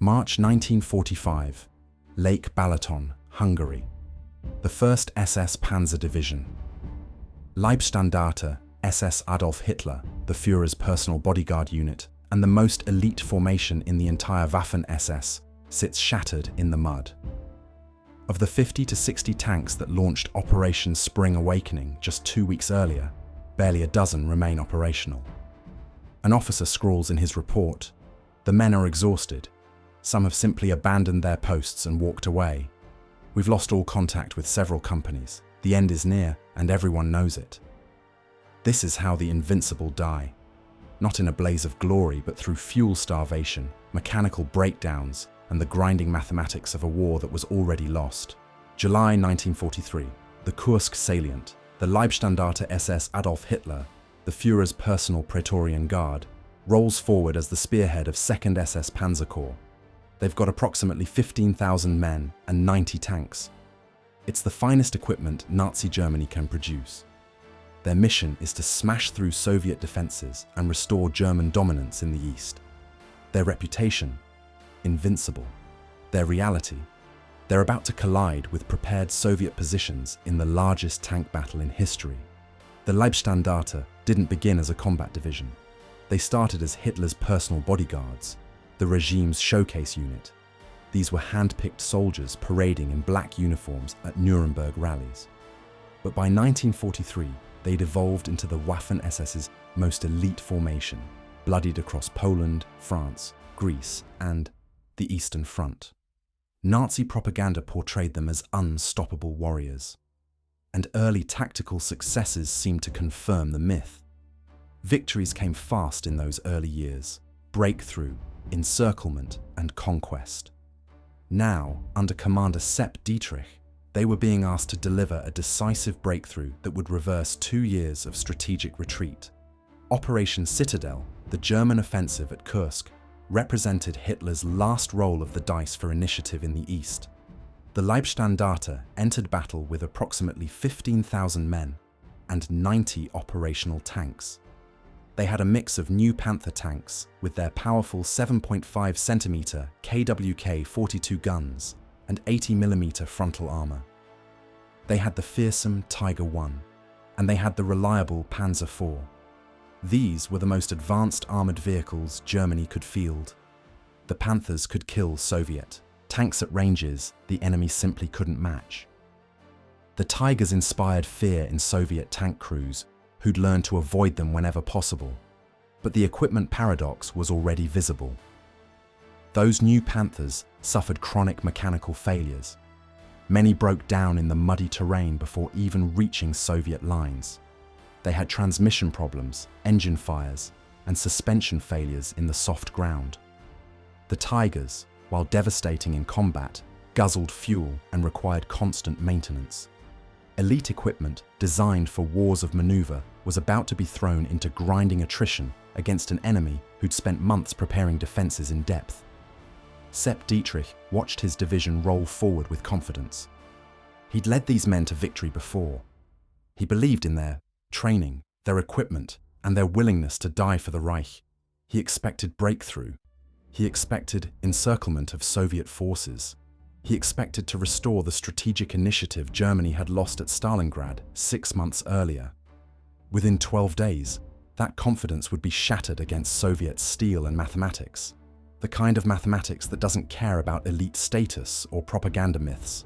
March 1945, Lake Balaton, Hungary. The 1st SS Panzer Division Leibstandarte, SS Adolf Hitler, the Führer's personal bodyguard unit, and the most elite formation in the entire Waffen-SS, sits shattered in the mud. Of the 50 to 60 tanks that launched Operation Spring Awakening just 2 weeks earlier, barely a dozen remain operational. An officer scrawls in his report, "The men are exhausted. Some have simply abandoned their posts and walked away. We've lost all contact with several companies. The end is near, and everyone knows it." This is how the invincible die. Not in a blaze of glory, but through fuel starvation, mechanical breakdowns, and the grinding mathematics of a war that was already lost. July 1943, the Kursk salient, the Leibstandarte SS Adolf Hitler, the Führer's personal Praetorian Guard, rolls forward as the spearhead of 2nd SS Panzer Corps. They've got approximately 15,000 men and 90 tanks. It's the finest equipment Nazi Germany can produce. Their mission is to smash through Soviet defenses and restore German dominance in the east. Their reputation, invincible. Their reality, they're about to collide with prepared Soviet positions in the largest tank battle in history. The Leibstandarte didn't begin as a combat division. They started as Hitler's personal bodyguards, the regime's showcase unit. These were hand-picked soldiers parading in black uniforms at Nuremberg rallies. But by 1943, they'd evolved into the Waffen-SS's most elite formation, bloodied across Poland, France, Greece, and the Eastern Front. Nazi propaganda portrayed them as unstoppable warriors, and early tactical successes seemed to confirm the myth. Victories came fast in those early years: breakthrough, encirclement, and conquest. Now, under Commander Sepp Dietrich, they were being asked to deliver a decisive breakthrough that would reverse 2 years of strategic retreat. Operation Citadel, the German offensive at Kursk, represented Hitler's last roll of the dice for initiative in the east. The Leibstandarte entered battle with approximately 15,000 men and 90 operational tanks. They had a mix of new Panther tanks with their powerful 7.5 cm KWK-42 guns and 80mm frontal armor. They had the fearsome Tiger I, and they had the reliable Panzer IV. These were the most advanced armored vehicles Germany could field. The Panthers could kill Soviet tanks at ranges the enemy simply couldn't match. The Tigers inspired fear in Soviet tank crews, who'd learned to avoid them whenever possible. But the equipment paradox was already visible. Those new Panthers suffered chronic mechanical failures. Many broke down in the muddy terrain before even reaching Soviet lines. They had transmission problems, engine fires, and suspension failures in the soft ground. The Tigers, while devastating in combat, guzzled fuel and required constant maintenance. Elite equipment designed for wars of maneuver was about to be thrown into grinding attrition against an enemy who'd spent months preparing defenses in depth. Sepp Dietrich watched his division roll forward with confidence. He'd led these men to victory before. He believed in their training, their equipment, and their willingness to die for the Reich. He expected breakthrough. He expected encirclement of Soviet forces. He expected to restore the strategic initiative Germany had lost at Stalingrad 6 months earlier. Within 12 days, that confidence would be shattered against Soviet steel and mathematics, the kind of mathematics that doesn't care about elite status or propaganda myths.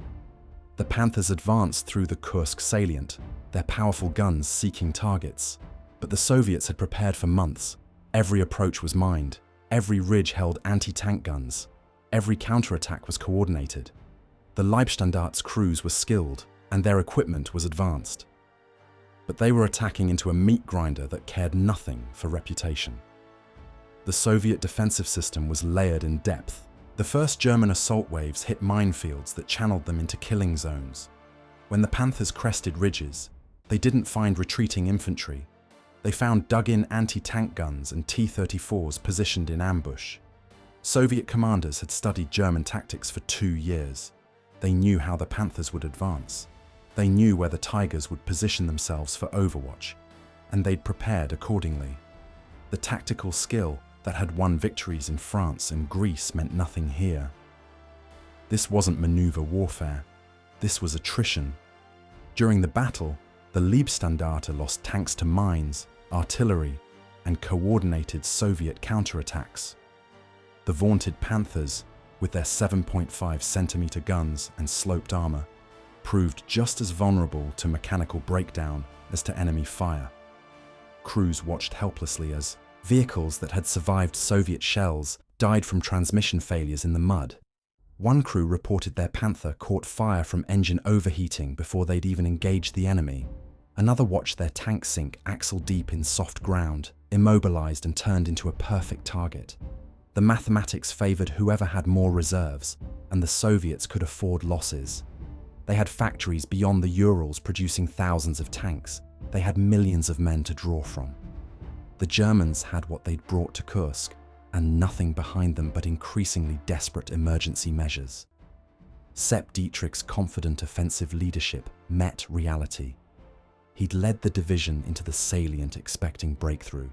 The Panthers advanced through the Kursk salient, their powerful guns seeking targets. But the Soviets had prepared for months. Every approach was mined. Every ridge held anti-tank guns. Every counterattack was coordinated. The Leibstandarte's crews were skilled, and their equipment was advanced. But they were attacking into a meat grinder that cared nothing for reputation. The Soviet defensive system was layered in depth. The first German assault waves hit minefields that channeled them into killing zones. When the Panthers crested ridges, they didn't find retreating infantry. They found dug-in anti-tank guns and T-34s positioned in ambush. Soviet commanders had studied German tactics for 2 years. They knew how the Panthers would advance. They knew where the Tigers would position themselves for overwatch, and they'd prepared accordingly. The tactical skill that had won victories in France and Greece meant nothing here. This wasn't maneuver warfare. This was attrition. During the battle, the Leibstandarte lost tanks to mines, artillery, and coordinated Soviet counterattacks. The vaunted Panthers, with their 7.5-centimeter guns and sloped armor, proved just as vulnerable to mechanical breakdown as to enemy fire. Crews watched helplessly as vehicles that had survived Soviet shells died from transmission failures in the mud. One crew reported their Panther caught fire from engine overheating before they'd even engaged the enemy. Another watched their tank sink axle deep in soft ground, immobilized and turned into a perfect target. The mathematics favored whoever had more reserves, and the Soviets could afford losses. They had factories beyond the Urals producing thousands of tanks. They had millions of men to draw from. The Germans had what they'd brought to Kursk, and nothing behind them but increasingly desperate emergency measures. Sepp Dietrich's confident offensive leadership met reality. He'd led the division into the salient expecting breakthrough.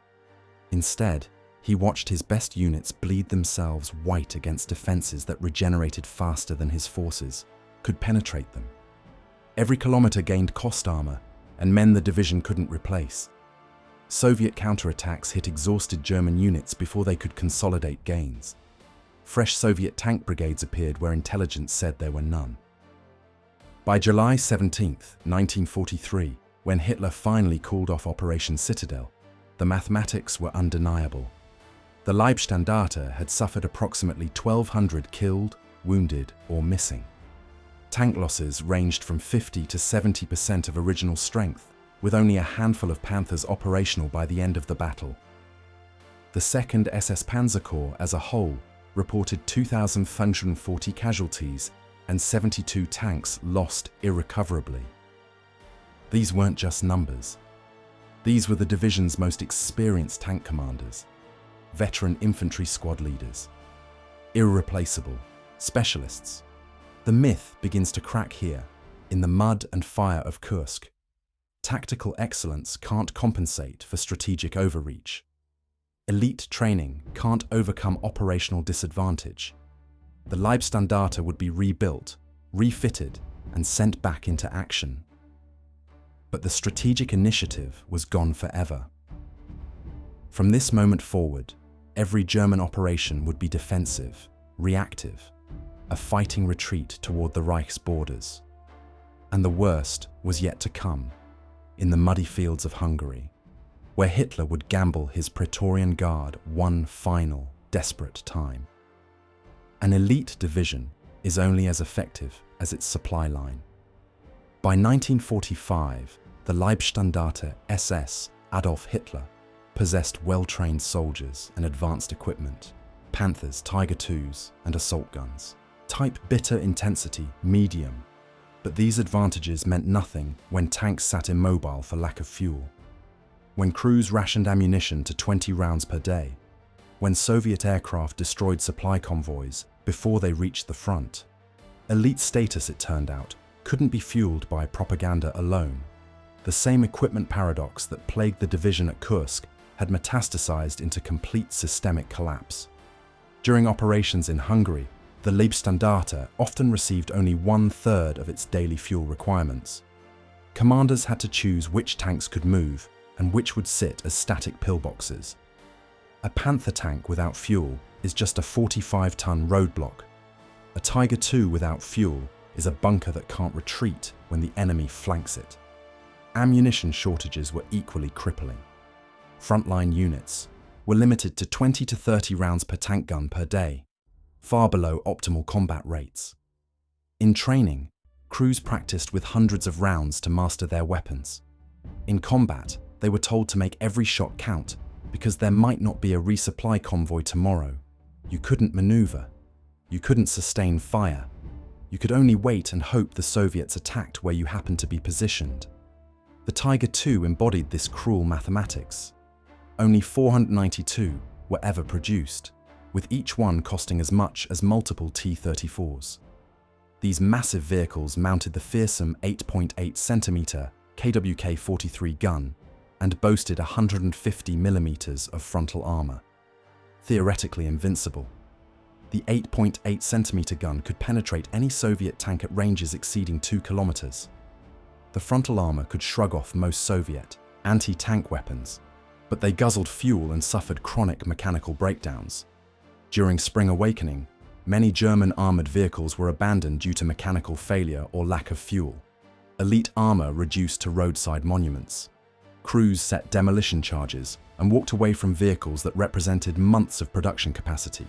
Instead, he watched his best units bleed themselves white against defenses that regenerated faster than his forces could penetrate them. Every kilometer gained cost armor, and men the division couldn't replace. Soviet counterattacks hit exhausted German units before they could consolidate gains. Fresh Soviet tank brigades appeared where intelligence said there were none. By July 17, 1943, when Hitler finally called off Operation Citadel, the mathematics were undeniable. The Leibstandarte had suffered approximately 1,200 killed, wounded, or missing. Tank losses ranged from 50 to 70% of original strength, with only a handful of Panthers operational by the end of the battle. The 2nd SS Panzer Corps as a whole reported 2,540 casualties and 72 tanks lost irrecoverably. These weren't just numbers. These were the division's most experienced tank commanders, veteran infantry squad leaders, irreplaceable specialists. The myth begins to crack here, in the mud and fire of Kursk. Tactical excellence can't compensate for strategic overreach. Elite training can't overcome operational disadvantage. The Leibstandarte would be rebuilt, refitted, and sent back into action. But the strategic initiative was gone forever. From this moment forward, every German operation would be defensive, reactive, a fighting retreat toward the Reich's borders. And the worst was yet to come, in the muddy fields of Hungary, where Hitler would gamble his Praetorian Guard one final, desperate time. An elite division is only as effective as its supply line. By 1945, the Leibstandarte SS Adolf Hitler possessed well-trained soldiers and advanced equipment, Panthers, Tiger IIs, and assault guns. Type bitter intensity, medium. But these advantages meant nothing when tanks sat immobile for lack of fuel, when crews rationed ammunition to 20 rounds per day, when Soviet aircraft destroyed supply convoys before they reached the front. Elite status, it turned out, couldn't be fueled by propaganda alone. The same equipment paradox that plagued the division at Kursk had metastasized into complete systemic collapse. During operations in Hungary, the Leibstandarte often received only 1/3 of its daily fuel requirements. Commanders had to choose which tanks could move and which would sit as static pillboxes. A Panther tank without fuel is just a 45-ton roadblock. A Tiger II without fuel is a bunker that can't retreat when the enemy flanks it. Ammunition shortages were equally crippling. Frontline units were limited to 20 to 30 rounds per tank gun per day, far below optimal combat rates. In training, crews practiced with hundreds of rounds to master their weapons. In combat, they were told to make every shot count because there might not be a resupply convoy tomorrow. You couldn't maneuver. You couldn't sustain fire. You could only wait and hope the Soviets attacked where you happened to be positioned. The Tiger II embodied this cruel mathematics. Only 492 were ever produced, with each one costing as much as multiple T-34s. These massive vehicles mounted the fearsome 8.8-centimeter KWK-43 gun and boasted 150 millimeters of frontal armor. theoretically invincible. The 8.8 centimeter gun could penetrate any Soviet tank at ranges exceeding 2 kilometers. The frontal armor could shrug off most Soviet anti-tank weapons, but they guzzled fuel and suffered chronic mechanical breakdowns. During Spring Awakening, many German armored vehicles were abandoned due to mechanical failure or lack of fuel. Elite armor reduced to roadside monuments. Crews set demolition charges and walked away from vehicles that represented months of production capacity.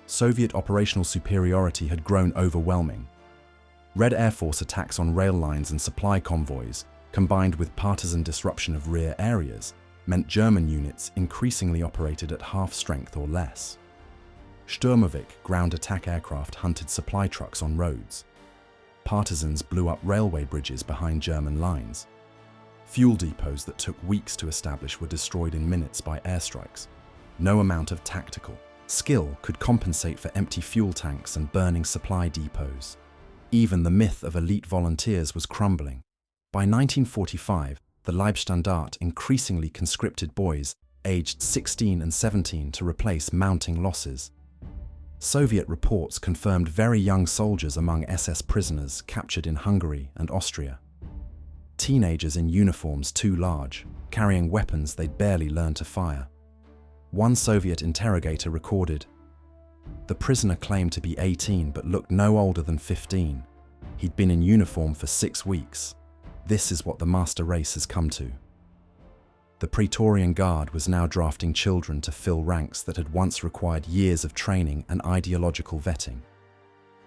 Soviet operational superiority had grown overwhelming. Red Air Force attacks on rail lines and supply convoys, combined with partisan disruption of rear areas, meant German units increasingly operated at half strength or less. Sturmovik ground attack aircraft hunted supply trucks on roads. Partisans blew up railway bridges behind German lines. Fuel depots that took weeks to establish were destroyed in minutes by airstrikes. No amount of tactical skill could compensate for empty fuel tanks and burning supply depots. Even the myth of elite volunteers was crumbling. By 1945, the Leibstandarte increasingly conscripted boys aged 16 and 17 to replace mounting losses. Soviet reports confirmed very young soldiers among SS prisoners captured in Hungary and Austria. Teenagers in uniforms too large, carrying weapons they'd barely learned to fire. One Soviet interrogator recorded, "The prisoner claimed to be 18 but looked no older than 15. He'd been in uniform for 6 weeks. This is what the master race has come to." The Praetorian Guard was now drafting children to fill ranks that had once required years of training and ideological vetting.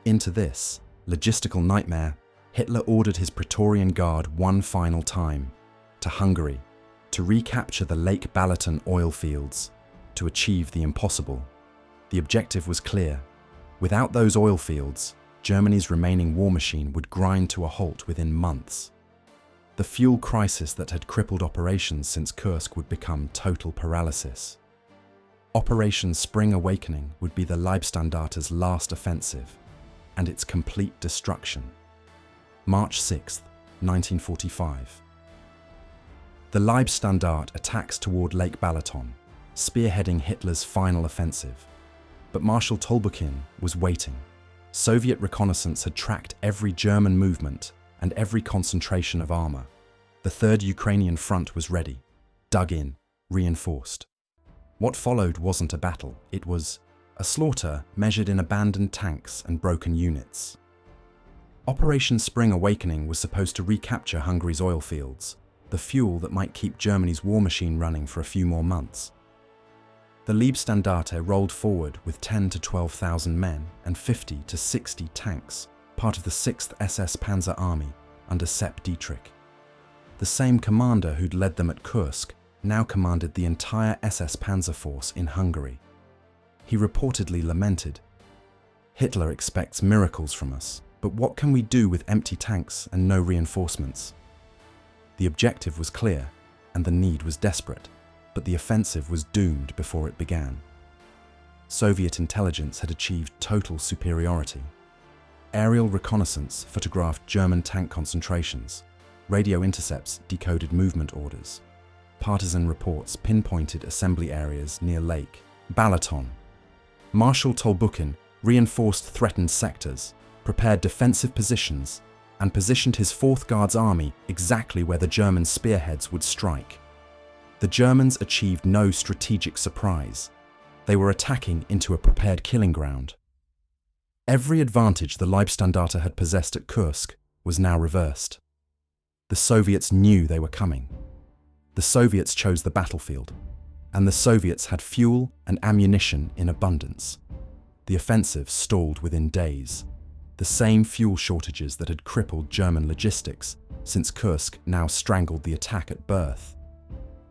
Into this logistical nightmare, Hitler ordered his Praetorian Guard one final time, to Hungary, to recapture the Lake Balaton oil fields, to achieve the impossible. The objective was clear. Without those oil fields, Germany's remaining war machine would grind to a halt within months. The fuel crisis that had crippled operations since Kursk would become total paralysis. Operation Spring Awakening would be the Leibstandarte's last offensive, and its complete destruction. March 6, 1945. The Leibstandarte attacks toward Lake Balaton, spearheading Hitler's final offensive. But Marshal Tolbukin was waiting. Soviet reconnaissance had tracked every German movement and every concentration of armor. The Third Ukrainian Front was ready, dug in, reinforced. What followed wasn't a battle, it was a slaughter measured in abandoned tanks and broken units. Operation Spring Awakening was supposed to recapture Hungary's oil fields, the fuel that might keep Germany's war machine running for a few more months. The Leibstandarte rolled forward with 10 to 12,000 men and 50 to 60 tanks, part of the 6th SS Panzer Army under Sepp Dietrich. The same commander who'd led them at Kursk now commanded the entire SS Panzer force in Hungary. He reportedly lamented, "Hitler expects miracles from us, but what can we do with empty tanks and no reinforcements?" The objective was clear, and the need was desperate, but the offensive was doomed before it began. Soviet intelligence had achieved total superiority. Aerial reconnaissance photographed German tank concentrations. Radio intercepts decoded movement orders. Partisan reports pinpointed assembly areas near Lake Balaton. Marshal Tolbukin reinforced threatened sectors, prepared defensive positions, and positioned his 4th Guards Army exactly where the German spearheads would strike. The Germans achieved no strategic surprise. They were attacking into a prepared killing ground. Every advantage the Leibstandarte had possessed at Kursk was now reversed. The Soviets knew they were coming. The Soviets chose the battlefield, and the Soviets had fuel and ammunition in abundance. The offensive stalled within days. The same fuel shortages that had crippled German logistics since Kursk now strangled the attack at birth.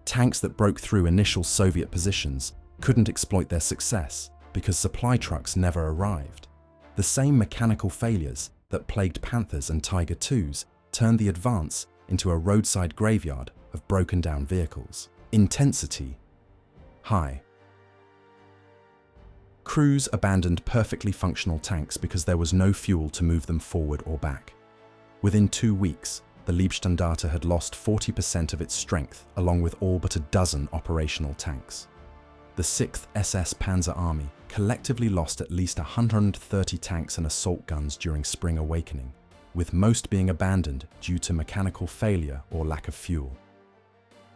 Tanks that broke through initial Soviet positions couldn't exploit their success because supply trucks never arrived. The same mechanical failures that plagued Panthers and Tiger IIs turned the advance into a roadside graveyard of broken-down vehicles. Intensity high. Crews abandoned perfectly functional tanks because there was no fuel to move them forward or back. Within 2 weeks, the Leibstandarte had lost 40% of its strength along with all but a dozen operational tanks. The 6th SS Panzer Army collectively lost at least 130 tanks and assault guns during Spring Awakening, with most being abandoned due to mechanical failure or lack of fuel.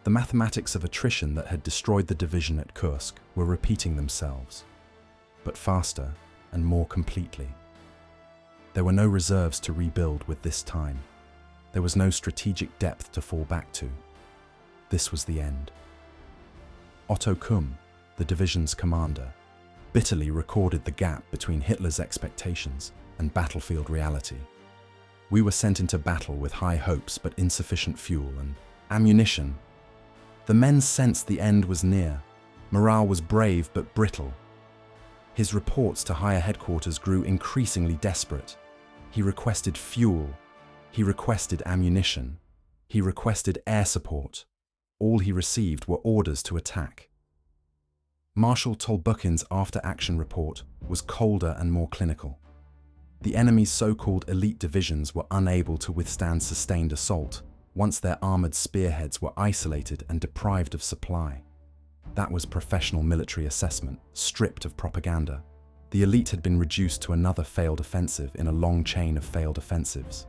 The mathematics of attrition that had destroyed the division at Kursk were repeating themselves, but faster and more completely. There were no reserves to rebuild with this time. There was no strategic depth to fall back to. This was the end. Otto Kumm, the division's commander, bitterly recorded the gap between Hitler's expectations and battlefield reality. We were sent into battle with high hopes but insufficient fuel and ammunition. The men sensed the end was near. Morale was brave but brittle. His reports to higher headquarters grew increasingly desperate. He requested fuel. He requested ammunition. He requested air support. All he received were orders to attack. Marshal Tolbuchin's after-action report was colder and more clinical. The enemy's so-called elite divisions were unable to withstand sustained assault once their armored spearheads were isolated and deprived of supply. That was professional military assessment, stripped of propaganda. The elite had been reduced to another failed offensive in a long chain of failed offensives.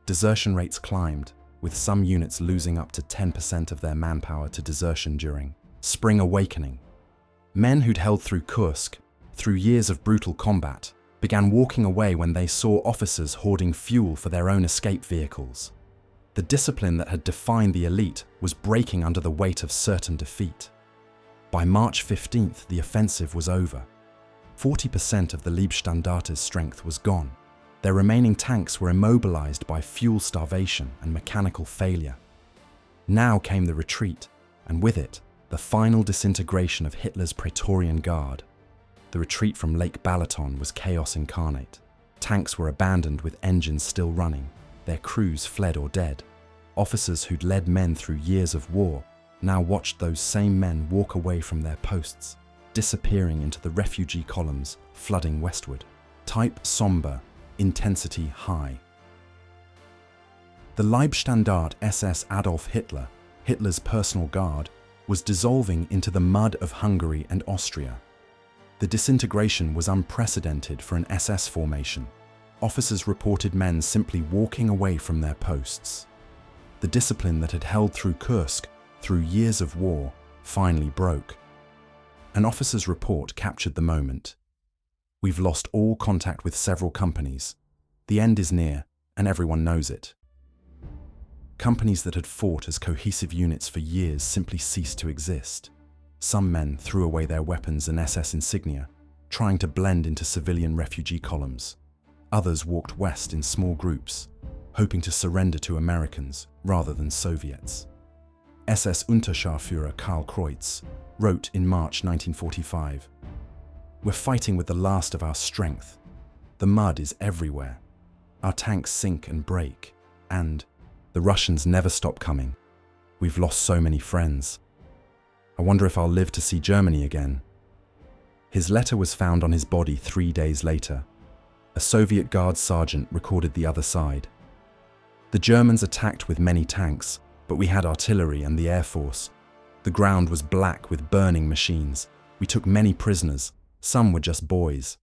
Desertion rates climbed, with some units losing up to 10% of their manpower to desertion during Spring Awakening. Men who'd held through Kursk, through years of brutal combat, began walking away when they saw officers hoarding fuel for their own escape vehicles. The discipline that had defined the elite was breaking under the weight of certain defeat. By March 15th, the offensive was over. 40% of the Leibstandarte's strength was gone. Their remaining tanks were immobilized by fuel starvation and mechanical failure. Now came the retreat, and with it, the final disintegration of Hitler's Praetorian Guard. The retreat from Lake Balaton was chaos incarnate. Tanks were abandoned with engines still running, their crews fled or dead. Officers who'd led men through years of war now watched those same men walk away from their posts, disappearing into the refugee columns flooding westward. Type somber, intensity high. The Leibstandarte SS Adolf Hitler, Hitler's personal guard, was dissolving into the mud of Hungary and Austria. The disintegration was unprecedented for an SS formation. Officers reported men simply walking away from their posts. The discipline that had held through Kursk, through years of war, finally broke. An officer's report captured the moment. We've lost all contact with several companies. The end is near, and everyone knows it. Companies that had fought as cohesive units for years simply ceased to exist. Some men threw away their weapons and SS insignia, trying to blend into civilian refugee columns. Others walked west in small groups, hoping to surrender to Americans rather than Soviets. SS Unterscharführer Karl Kreutz wrote in March 1945, "We're fighting with the last of our strength. The mud is everywhere. Our tanks sink and break, and the Russians never stop coming. We've lost so many friends. I wonder if I'll live to see Germany again." His letter was found on his body 3 days later. A Soviet Guard sergeant recorded the other side. "The Germans attacked with many tanks, but we had artillery and the Air Force. The ground was black with burning machines. We took many prisoners. Some were just boys."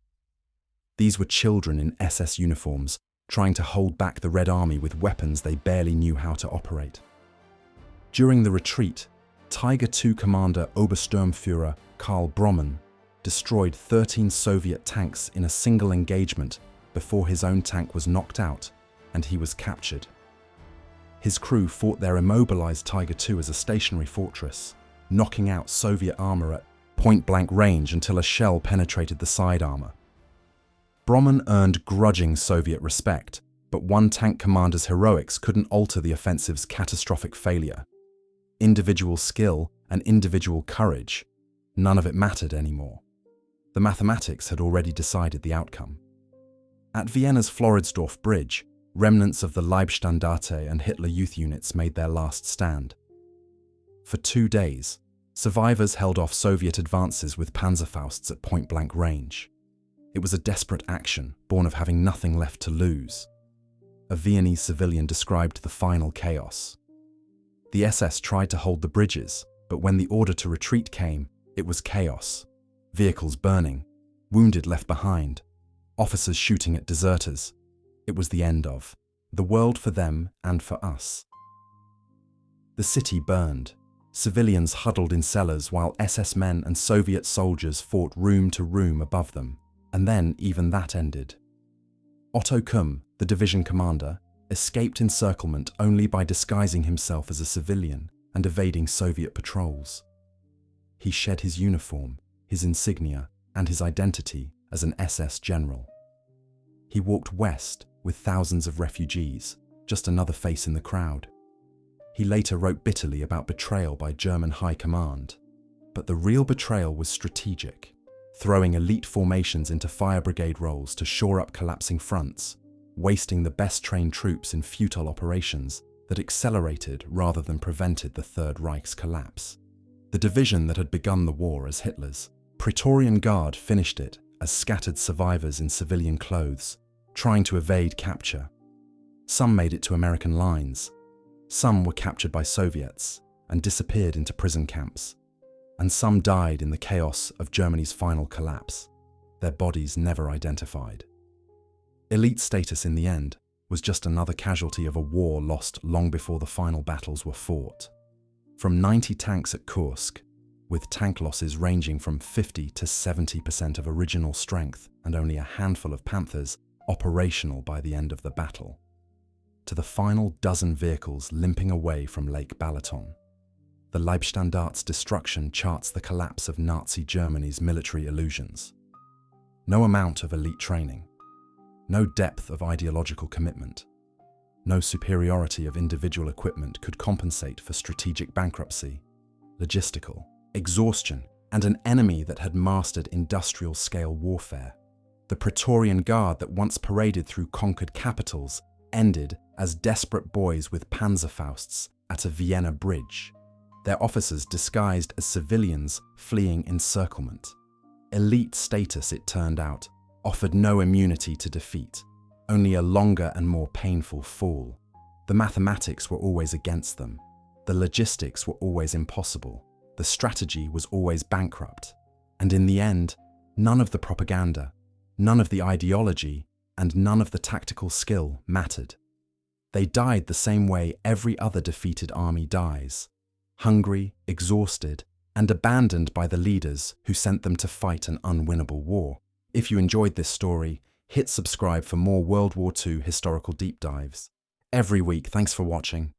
These were children in SS uniforms, trying to hold back the Red Army with weapons they barely knew how to operate. During the retreat, Tiger II commander Obersturmführer Karl Brommen destroyed 13 Soviet tanks in a single engagement before his own tank was knocked out and he was captured. His crew fought their immobilized Tiger II as a stationary fortress, knocking out Soviet armor at point-blank range until a shell penetrated the side armor. Brommen earned grudging Soviet respect, but one tank commander's heroics couldn't alter the offensive's catastrophic failure. Individual skill and individual courage, none of it mattered anymore. The mathematics had already decided the outcome. At Vienna's Floridsdorf Bridge, remnants of the Leibstandarte and Hitler Youth units made their last stand. For 2 days, survivors held off Soviet advances with Panzerfausts at point-blank range. It was a desperate action, born of having nothing left to lose. A Viennese civilian described the final chaos. The SS tried to hold the bridges, but when the order to retreat came, It was chaos. Vehicles burning, wounded left behind, officers shooting at deserters. It was the end of the world for them and for us. The city burned. Civilians huddled in cellars while SS men and Soviet soldiers fought room to room above them. And then even that ended. Otto Kumm, the division commander, escaped encirclement only by disguising himself as a civilian and evading Soviet patrols. He shed his uniform, his insignia, and his identity as an SS general. He walked west with thousands of refugees, just another face in the crowd. He later wrote bitterly about betrayal by German high command. But the real betrayal was strategic, throwing elite formations into fire brigade roles to shore up collapsing fronts, wasting the best-trained troops in futile operations that accelerated rather than prevented the Third Reich's collapse. The division that had begun the war as Hitler's Praetorian Guard finished it as scattered survivors in civilian clothes, trying to evade capture. Some made it to American lines. Some were captured by Soviets and disappeared into prison camps. And some died in the chaos of Germany's final collapse, their bodies never identified. Elite status in the end was just another casualty of a war lost long before the final battles were fought. From 90 tanks at Kursk, with tank losses ranging from 50 to 70% of original strength and only a handful of Panthers operational by the end of the battle, to the final dozen vehicles limping away from Lake Balaton. The Leibstandarte's destruction charts the collapse of Nazi Germany's military illusions. No amount of elite training, no depth of ideological commitment, no superiority of individual equipment could compensate for strategic bankruptcy, logistical exhaustion, and an enemy that had mastered industrial-scale warfare. The Praetorian Guard that once paraded through conquered capitals ended as desperate boys with Panzerfausts at a Vienna bridge, their officers disguised as civilians fleeing encirclement. Elite status, it turned out, offered no immunity to defeat, only a longer and more painful fall. The mathematics were always against them. The logistics were always impossible. The strategy was always bankrupt. And in the end, none of the propaganda, none of the ideology, and none of the tactical skill mattered. They died the same way every other defeated army dies, hungry, exhausted, and abandoned by the leaders who sent them to fight an unwinnable war. If you enjoyed this story, hit subscribe for more World War II historical deep dives. Every week, thanks for watching.